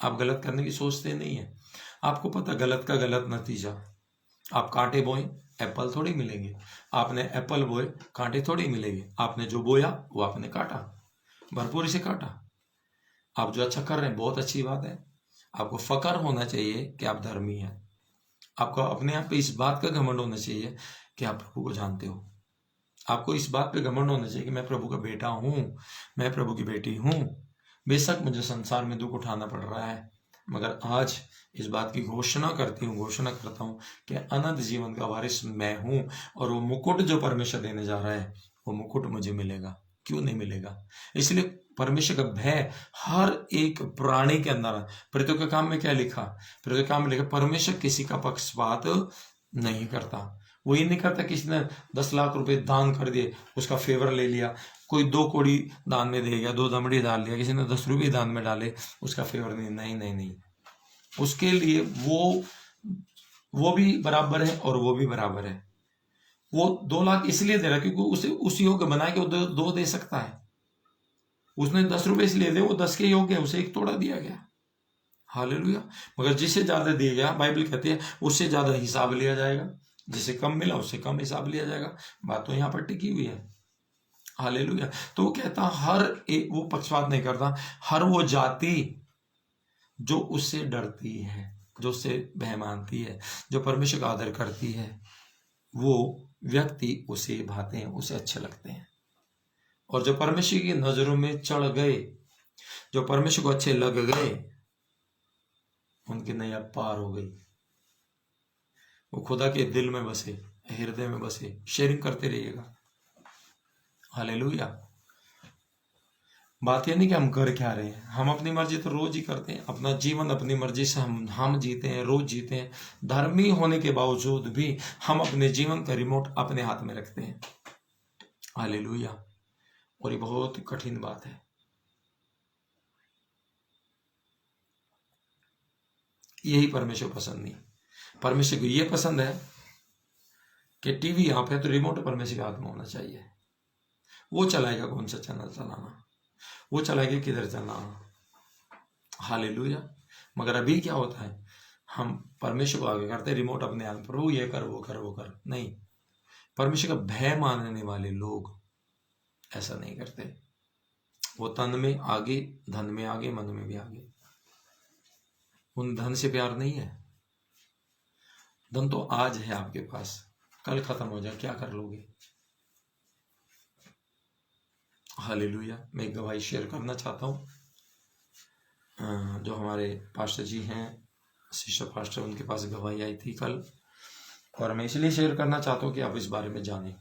आप गलत करने की सोचते नहीं है। आपको पता गलत का गलत नतीजा, आप कांटे बोए एप्पल थोड़ी मिलेंगे, आपने एप्पल बोए कांटे थोड़ी मिलेंगे। आपने जो बोया वो आपने काटा, भरपूर से काटा। आप जो अच्छा कर रहे हैं बहुत अच्छी बात है, आपको फकर होना चाहिए कि आप धर्मी हैं। आपको अपने आप पे इस बात का घमंड होना चाहिए कि आप प्रभु को जानते हो। आपको इस बात पे घमंड होना चाहिए कि मैं प्रभु का बेटा हूं, मैं प्रभु की बेटी हूं। बेशक मुझे संसार में दुख उठाना पड़ रहा है, मगर आज इस बात की घोषणा करता हूं कि अनंत जीवन का वारिस मैं हूं, और वो मुकुट जो परमेश्वर देने जा रहा है, वो मुकुट मुझे मिलेगा। क्यों नहीं मिलेगा? इसलिए परमेश्वर का भय हर एक प्राणी के अंदर है। प्रेरितों के काम में क्या लिखा? प्रेरितों के काम में लिखा परमेश्वर किसी का पक्षपात नहीं करता। वो ये नहीं करता किसी ने 10 लाख रुपए दान कर दिए, उसका फेवर ले लिया। कोई 2 कौड़ी दान में दे गया, 2 दमड़ी डाल दिया, किसी ने 10 रुपये दान में डाले, उसका फेवर नहीं। नहीं नहीं नहीं, उसके लिए वो भी बराबर है और वो भी बराबर है। वो 2 लाख इसलिए दे रहा है क्योंकि उसे उस योग्य बना के वो 2 दे सकता है। उसने 10 रुपए इसलिए दे, वो 10 के योग्य है, उसे 1 तोड़ा दिया गया। हालेलुया। मगर जिसे ज्यादा दिया गया, बाइबल कहती है उससे ज्यादा हिसाब लिया जाएगा, जिसे कम मिला उससे कम हिसाब लिया जाएगा। बात तो यहाँ पर टिकी हुई है। हालेलुया। तो वो कहता हर एक, वो पक्षपात नहीं करता, हर वो जाति जो उससे डरती है, जो उससे भय मानती है, जो परमेश्वर का आदर करती है, वो व्यक्ति उसे भाते हैं, उसे अच्छे लगते हैं। और जो परमेश्वर की नजरों में चढ़ गए, जो परमेश्वर को अच्छे लग गए, उनकी नैया पार हो गई। वो खुदा के दिल में बसे, हृदय में बसे। शेयरिंग करते रहिएगा। हालेलुया। बात यह नहीं कि हम कर क्या रहे हैं, हम अपनी मर्जी तो रोज ही करते हैं। अपना जीवन अपनी मर्जी से हम जीते हैं, रोज जीते हैं। धर्मी होने के बावजूद भी हम अपने जीवन का रिमोट अपने हाथ में रखते हैं। हालेलुया। और ये बहुत कठिन बात है। यही परमेश्वर पसंद नहीं। परमेश्वर को यह पसंद है कि टीवी यहां पे तो रिमोट परमेश्वर के हाथ में होना चाहिए। वो चलाएगा कौन सा चैनल चलाना, वो चलाएगा किधर चलाना। हालेलुया। मगर अभी क्या होता है, हम परमेश्वर को आगे करते, रिमोट अपने हाथ, प्रभु ये कर वो कर वो कर। नहीं, परमेश्वर का भय मानने वाले लोग ऐसा नहीं करते। वो तन में आगे, धन में आगे, मन में भी आगे। उन धन से प्यार नहीं है। धन तो आज है आपके पास, कल खत्म हो जाए, क्या कर लोगे? हालेलुया। मैं एक गवाही शेयर करना चाहता हूँ। जो हमारे पास्टर जी हैं, शिष्य पास्टर, उनके पास गवाही आई थी कल, और मैं इसलिए शेयर करना चाहता हूँ कि आप इस बारे में जानें।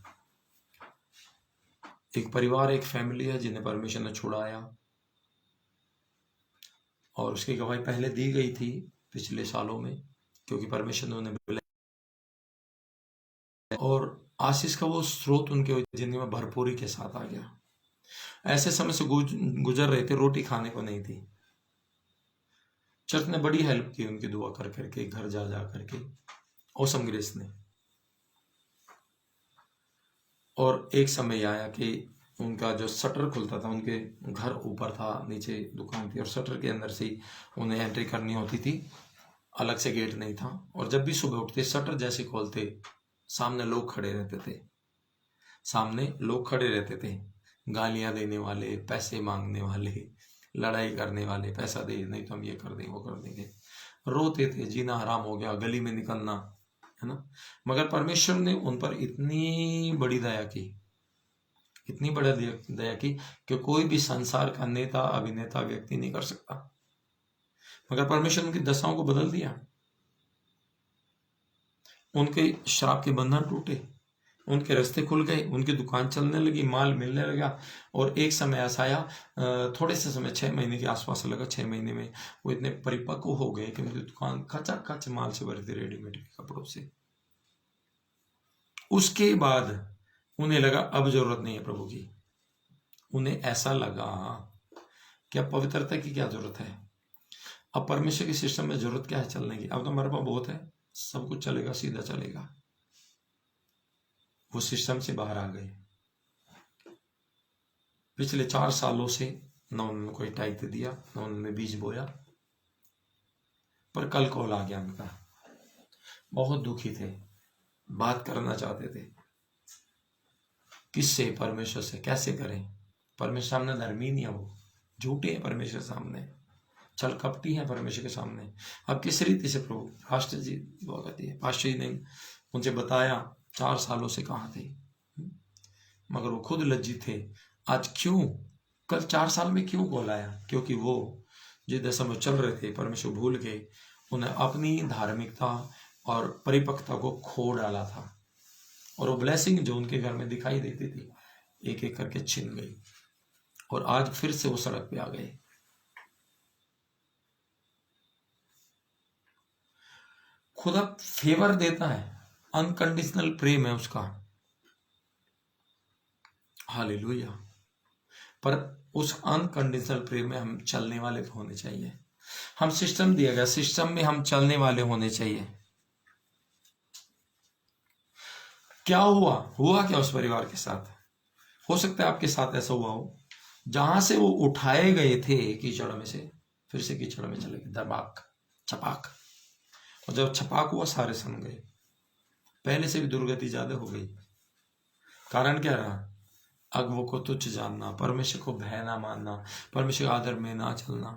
एक परिवार, एक फैमिली है जिन्हें परमेश्वर ने छुड़ाया, और उसकी गवाही पहले दी गई थी पिछले सालों में, क्योंकि परमेश्वर ने उन्हें बुलाया, और आशीष का वो स्रोत उनके जिंदगी में भरपूरी के साथ आ गया। ऐसे समय से गुजर रहे थे, रोटी खाने को नहीं थी। चर्च ने बड़ी हेल्प की उनकी, दुआ कर करके, घर जा जा करके, ऑसम ग्रेस ने। और एक समय आया कि उनका जो शटर खुलता था, उनके घर ऊपर था, नीचे दुकान थी, और शटर के अंदर से ही उन्हें एंट्री करनी होती थी, अलग से गेट नहीं था। और जब भी सुबह उठते, शटर जैसे खोलते, सामने लोग खड़े रहते थे, सामने लोग खड़े रहते थे, गालियां देने वाले, पैसे मांगने वाले, लड़ाई करने वाले, पैसा दे, नहीं तो हम ये कर दें वो कर देंगे। रोते थे, जीना हराम हो गया, गली में निकलना, है ना। मगर परमेश्वर ने उन पर इतनी बड़ी दया की, इतनी बड़ी दया की कि कोई भी संसार का नेता, अभिनेता, व्यक्ति नहीं कर सकता। मगर परमेश्वर उनकी दशाओं को बदल दिया। उनके श्राप के बंधन टूटे, उनके रास्ते खुल गए, उनकी दुकान चलने लगी, माल मिलने लगा। और एक समय ऐसा आया, थोड़े से समय, 6 महीने के आसपास लगा, 6 महीने में वो इतने परिपक्व हो गए कि उनकी दुकान खचाखच माल से भरी थी, रेडीमेड के कपड़ों से। उसके बाद उन्हें लगा अब जरूरत नहीं है प्रभु की। उन्हें ऐसा लगा कि अब पवित्रता की क्या जरूरत है, अब परमेश्वर के सिस्टम में जरूरत क्या है चलने की। अब तो हमारे पास बहुत है, सब कुछ चलेगा, सीधा चलेगा। वो सिस्टम से बाहर आ गए। पिछले 4 सालों से न उन्होंने कोई टाइट दिया, न उन्होंने बीज बोया, पर कल कॉल आ गया उनका। बहुत दुखी थे, बात करना चाहते थे। किससे? परमेश्वर से। कैसे करें? परमेश्वर सामने धर्मी नहीं है, वो झूठे हैं परमेश्वर सामने, छल कपटी है परमेश्वर के सामने। अब किस रीति से प्रभु? पास्टर जी दुआ करती है। पास्टर जी ने उनसे बताया 4 सालों से कहाँ थे, मगर वो खुद लज्जित थे। आज क्यों? कल 4 साल में क्यों कॉल आया? क्योंकि वो जिस दशा में चल रहे थे परमेश्वर भूल के उन्हें अपनी धार्मिकता और परिपक्वता को खो डाला था, और वो ब्लेसिंग जो उनके घर में दिखाई देती थी एक एक करके छिन गई, और आज फिर से वो सड़क पे आ गए। खुदा फेवर देता है, अनकंडीशनल प्रेम है उसका, हालेलुया। पर उस अनकंडीशनल प्रेम में हम चलने वाले तो होने चाहिए। हम सिस्टम दिया गया, सिस्टम में हम चलने वाले होने चाहिए। क्या हुआ क्या उस परिवार के साथ? हो सकता है आपके साथ ऐसा हुआ हो, जहां से वो उठाए गए थे कीचड़ में से, फिर से कीचड़ में चले गए, दबाक छपाक। और जब छपाक हुआ सारे सन गए, पहले से भी दुर्गति ज्यादा हो गई। कारण क्या रहा? अगुवों को तुच्छ जानना, परमेश्वर को भय ना मानना, परमेश्वर आदर में ना चलना।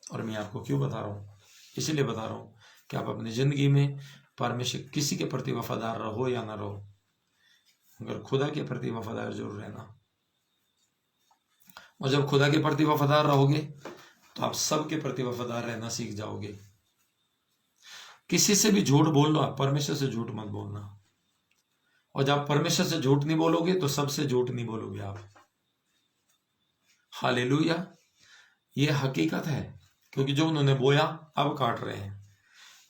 और मैं आपको क्यों बता रहा हूं? इसीलिए बता रहा हूं कि आप अपनी जिंदगी में परमेश्वर किसी के प्रति वफादार रहो या ना रहो, मगर खुदा के प्रति वफादार जरूर रहना। और जब खुदा के प्रति वफादार रहोगे तो आप सबके प्रति वफादार रहना सीख जाओगे। किसी से भी झूठ बोल लो, आप परमेश्वर से झूठ मत बोलना। और जब परमेश्वर से झूठ नहीं बोलोगे तो सबसे झूठ नहीं बोलोगे आप। हालेलुया। ये हकीकत है, क्योंकि जो उन्होंने बोया अब काट रहे हैं।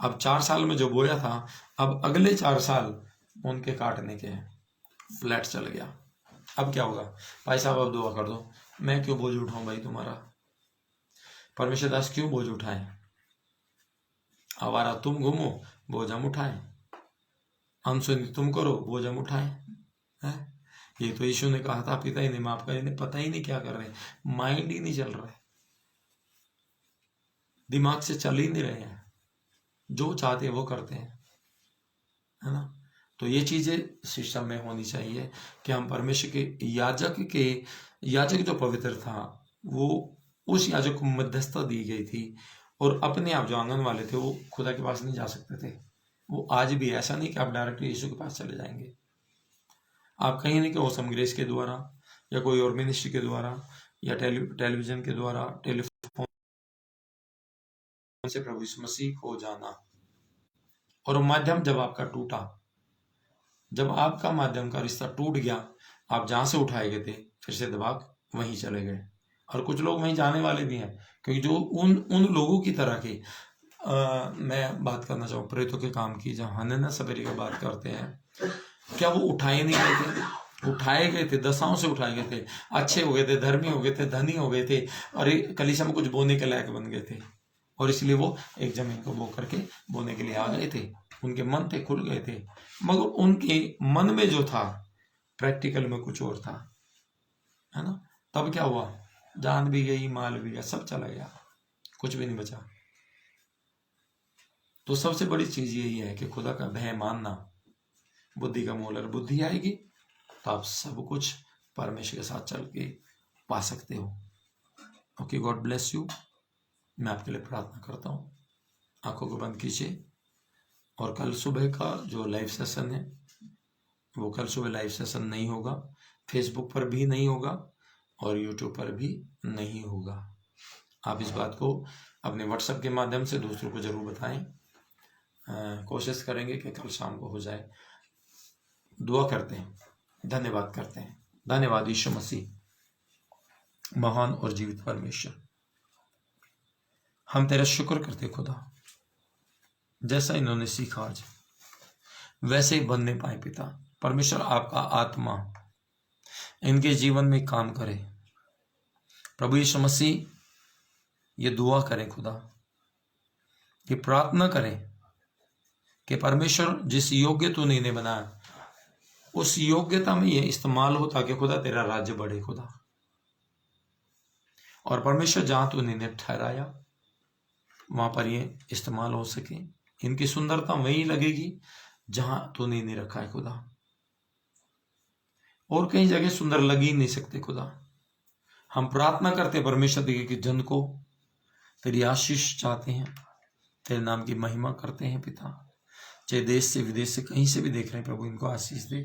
अब 4 साल में जो बोया था, अब अगले 4 साल उनके काटने के हैं। फ्लैट चल गया। अब क्या होगा? भाई साहब अब दुआ कर दो। मैं क्यों बोझ उठाऊं भाई तुम्हारा? परमेश्वर दास क्यों बोझ उठाए? आवारा तुम घूमो, बोझ हम उठाएं। अनसुनी तुम करो, बोझ हम उठाएं। है? ये तो यीशु ने कहा था, पिता ही नहीं माफ करे, पता ही नहीं क्या कर रहे, माइंड ही नहीं चल रहा है, दिमाग से चल ही नहीं रहे हैं, जो चाहते हैं वो करते हैं, है ना? तो ये चीजें सिस्टम में होनी चाहिए कि हम परमेश्वर के याजक जो पवित्र था, वो उस याजक को मध्यस्थता दी गई थी, और अपने आप जो आंगन वाले थे वो खुदा के पास नहीं जा सकते थे। वो आज भी ऐसा नहीं कि आप डायरेक्ट यीशु के पास चले जाएंगे। आप कहीं नहीं कि ओसम ग्रेस के द्वारा या कोई और मिनिस्ट्री के द्वारा या टेलीविजन के द्वारा, टेलीफोन से प्रभु यीशु मसीह को जाना। और माध्यम जब आपका टूटा, जब आपका माध्यम का रिश्ता टूट गया, आप जहां से उठाए गए थे फिर से दबाव वहीं चले गए। और कुछ लोग वहीं जाने वाले भी हैं, क्योंकि जो उन लोगों की तरह के मैं बात करना चाहूँ प्रेतों के काम की, जब हनन्याह सपेरा की बात करते हैं, क्या वो उठाए नहीं गए थे? उठाए गए थे, दशाओं से उठाए गए थे, अच्छे हो गए थे, धर्मी हो गए थे, धनी हो गए थे, और कलीसिया में कुछ बोने के लायक बन गए थे, और इसलिए वो एक जमीन को बो करके बोने के लिए आ गए थे। उनके मन थे, खुल गए थे, मगर उनके मन में जो था प्रैक्टिकल में कुछ और था, है ना? तब क्या हुआ? जान भी गई, माल भी गया, सब चला गया, कुछ भी नहीं बचा। तो सबसे बड़ी चीज यही है कि खुदा का भय मानना बुद्धि का मूल है। बुद्धि आएगी तो आप सब कुछ परमेश्वर के साथ चल के पा सकते हो। Okay, God bless you. मैं आपके लिए प्रार्थना करता हूँ। आंखों को बंद कीजिए। और कल सुबह का जो लाइव सेशन है, वो कल सुबह लाइव सेशन नहीं होगा, फेसबुक पर भी नहीं होगा, और यूट्यूब पर भी नहीं होगा। आप इस बात को अपने व्हाट्सएप के माध्यम से दूसरों को जरूर बताएं। कोशिश करेंगे कि कल शाम को हो जाए। दुआ करते हैं, धन्यवाद करते हैं। धन्यवाद यीशु मसीह, महान और जीवित परमेश्वर, हम तेरा शुक्र करते खुदा, जैसा इन्होंने सीखा आज वैसे ही बनने पाए। पिता परमेश्वर, आपका आत्मा इनके जीवन में काम करे। प्रभु यीशु मसीह, ये दुआ करें खुदा, ये प्रार्थना करें कि परमेश्वर जिस योग्य तूने इन्हें बनाया उस योग्यता में ये इस्तेमाल हो ताकि खुदा तेरा राज्य बढ़े खुदा। और परमेश्वर जहां तूने इन्हें ठहराया वहां पर ये इस्तेमाल हो सके। इनकी सुंदरता वहीं लगेगी जहां तूने इन्हें रखा है खुदा, और कहीं जगह सुंदर लग ही नहीं सकते खुदा। हम प्रार्थना करते परमेश्वर के जन को तेरी आशीष चाहते हैं, तेरे नाम की महिमा करते हैं पिता। चाहे देश से विदेश से कहीं से भी देख रहे हैं प्रभु, इनको आशीष दे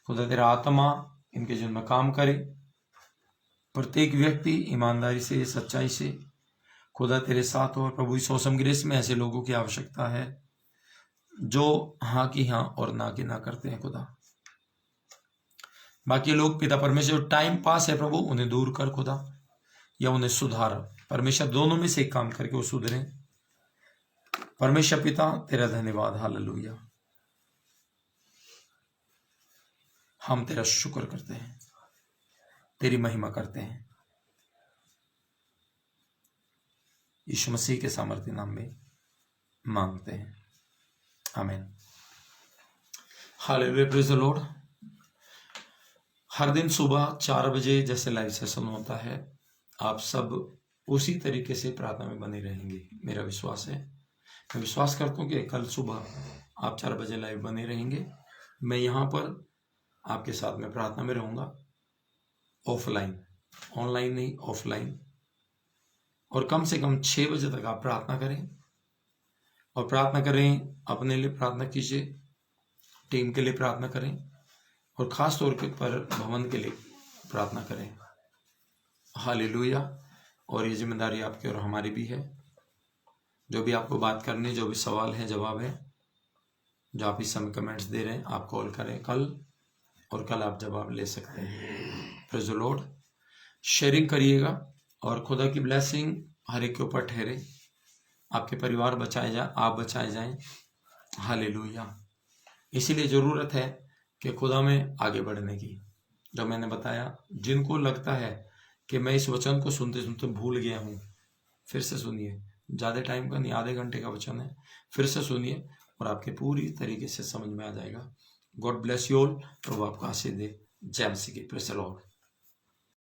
खुदा। तेरा आत्मा इनके जीवन में काम करे, प्रत्येक व्यक्ति ईमानदारी से सच्चाई से खुदा तेरे साथ हो। प्रभु इस ऑसम ग्रेस में ऐसे लोगों की आवश्यकता है जो हाँ की हाँ और ना की ना करते हैं खुदा। बाकी लोग पिता परमेश्वर टाइम पास है प्रभु, उन्हें दूर कर खुदा, या उन्हें सुधार परमेश्वर, दोनों में से एक काम करके वो सुधरे परमेश्वर पिता। तेरा धन्यवाद, हालेलुया। हम तेरा शुक्र करते हैं, तेरी महिमा करते हैं, यीशु मसीह के सामर्थ्य नाम में मांगते हैं, आमीन। Hallelujah, praise the Lord. हर दिन सुबह 4 बजे जैसे लाइव सेशन होता है, आप सब उसी तरीके से प्रार्थना में बने रहेंगे, मेरा विश्वास है। मैं विश्वास करता हूँ कि कल सुबह आप 4 बजे लाइव बने रहेंगे। मैं यहाँ पर आपके साथ में प्रार्थना में रहूँगा, ऑफलाइन, ऑनलाइन नहीं, ऑफलाइन। और कम से कम 6 बजे तक आप प्रार्थना करें, और प्रार्थना करें, अपने लिए प्रार्थना कीजिए, टीम के लिए प्रार्थना करें, और ख़ास तौर पर भवन के लिए प्रार्थना करें। हालेलुया। और ये जिम्मेदारी आपकी और हमारी भी है। जो भी आपको बात करनी, जो भी सवाल है, जवाब है, जो आप इस समय कमेंट्स दे रहे हैं, आप कॉल करें कल, और कल आप जवाब ले सकते हैं। Praise the Lord. शेयरिंग करिएगा, और खुदा की ब्लेसिंग हर एक के ऊपर ठहरे, आपके परिवार बचाए जाए, आप बचाए जाएं। हालेलुया। इसीलिए ज़रूरत है कि खुदा में आगे बढ़ने की। जो मैंने बताया, जिनको लगता है कि मैं इस वचन को सुनते सुनते भूल गया हूँ, फिर से सुनिए। ज़्यादा टाइम का नहीं, आधे घंटे का वचन है, फिर से सुनिए और आपके पूरी तरीके से समझ में आ जाएगा। God bless you all. प्रभु आपको आशीष दे। जय मसीह की। Praise the Lord.